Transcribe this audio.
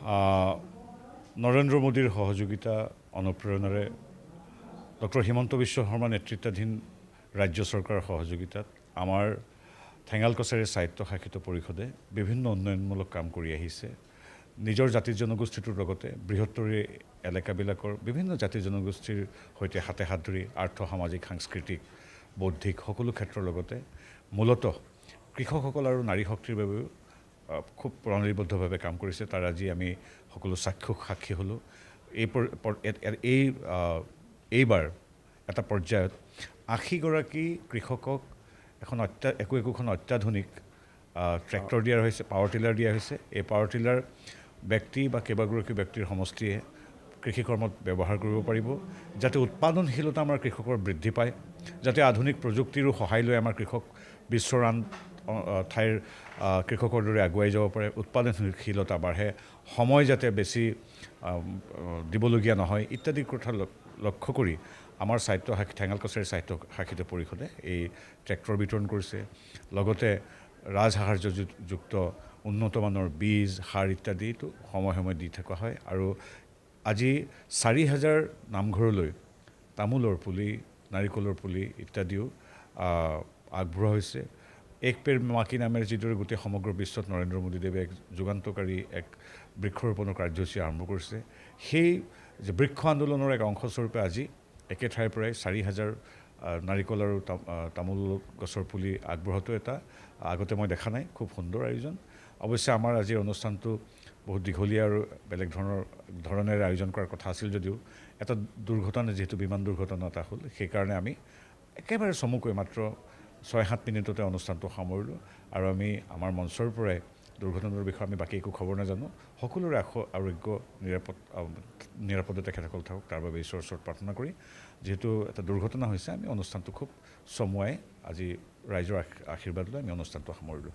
নৰেন্দ্ৰ মোদীৰ সহযোগিতা অনুপ্ৰেৰণাৰে ডক্টৰ হিমন্ত বিশ্ব শৰ্মা নেতৃত্বাধীন ৰাজ্য চৰকাৰৰ সহযোগিতাত আমাৰ ঠেঙাল কছাৰী সাহিত্য শাসিত পৰিষদে বিভিন্ন উন্নয়নমূলক কাম কৰি আহিছে। নিজৰ জাতি জনগোষ্ঠীটোৰ লগতে বৃহত্তৰী এলেকাবিলাকৰ বিভিন্ন জাতি জনগোষ্ঠীৰ সৈতে হাতে হাত ধৰি আৰ্থ সামাজিক সাংস্কৃতিক বৌদ্ধিক সকলো ক্ষেত্ৰৰ লগতে মূলতঃ কৃষকসকল আৰু নাৰী শক্তিৰ বাবেও খুব প্ৰণালীবদ্ধভাৱে কাম কৰিছে। তাৰ আজি আমি সকলো সাক্ষী হ'লোঁ। এইবাৰ এটা পৰ্যায়ত ৮০গৰাকী কৃষকক একোখন অত্যাধুনিক ট্ৰেক্টৰ দিয়া হৈছে, পাৱাৰ টিলাৰ দিয়া হৈছে। এই পাৱাৰ টিলাৰ ব্যক্তি বা কেইবাগৰাকী ব্যক্তিৰ সমষ্টিয়ে কৃষি কৰ্মত ব্যৱহাৰ কৰিব পাৰিব, যাতে উৎপাদনশীলতা আমাৰ কৃষকৰ বৃদ্ধি পায়, যাতে আধুনিক প্ৰযুক্তিৰো সহায় লৈ আমাৰ কৃষক বিশ্বৰ আন ঠাইৰ কৃষকৰ দৰে আগুৱাই যাব পাৰে, উৎপাদনশীলতা বাঢ়ে, সময় যাতে বেছি দিবলগীয়া নহয় ইত্যাদি কথা লক্ষ্য কৰি আমাৰ ঠেঙাল কছাৰী সাহিত্য শাসিত পৰিষদে এই ট্ৰেক্টৰ বিতৰণ কৰিছে। লগতে ৰাজসাহাৰ্যযুক্ত উন্নতমানৰ বীজ সাৰ ইত্যাদিটো সময়ে সময়ে দি থকা হয়। আৰু আজি ৪০০০ নামঘৰলৈ তামোলৰ পুলি, নাৰিকলৰ পুলি ইত্যাদিও আগবঢ়োৱা হৈছে। এক পেৰ মাকি নামেৰে যিদৰে গোটেই সমগ্ৰ বিশ্বত নৰেন্দ্ৰ মোদীদেৱে এক যুগান্তকাৰী এক বৃক্ষৰোপণৰ কাৰ্যসূচী আৰম্ভ কৰিছে, সেই যে বৃক্ষ আন্দোলনৰ এক অংশস্বৰূপে আজি একে ঠাইৰ পৰাই ৪০০০ নাৰিকল আৰু তামোল গছৰ পুলি আগবঢ়োৱাটো এটা আগতে মই দেখা নাই, খুব সুন্দৰ আয়োজন। অৱশ্যে আমাৰ আজিৰ অনুষ্ঠানটো বহুত দীঘলীয়া আৰু বেলেগ ধৰণেৰে আয়োজন কৰাৰ কথা আছিল যদিও এটা দুৰ্ঘটনা, যিহেতু বিমান দুৰ্ঘটনা এটা হ'ল, সেইকাৰণে আমি একেবাৰে চমুকৈ মাত্ৰ ৬-৭ মিনিটতে অনুষ্ঠানটো সামৰিলোঁ। আৰু আমি আমাৰ মঞ্চৰ পৰাই দুৰ্ঘটনাৰ বিষয়ে আমি বাকী একো খবৰ নাজানো। সকলোৰে আৰোগ্য নিৰাপদে তেখেতসকল থাকক, তাৰ বাবে ঈশ্বৰৰ ওচৰত প্ৰাৰ্থনা কৰি, যিহেতু এটা দুৰ্ঘটনা হৈছে, আমি অনুষ্ঠানটো খুব চমুৱাই আজি ৰাইজৰ আশীৰ্বাদ লৈ আমি অনুষ্ঠানটো সামৰিলোঁ।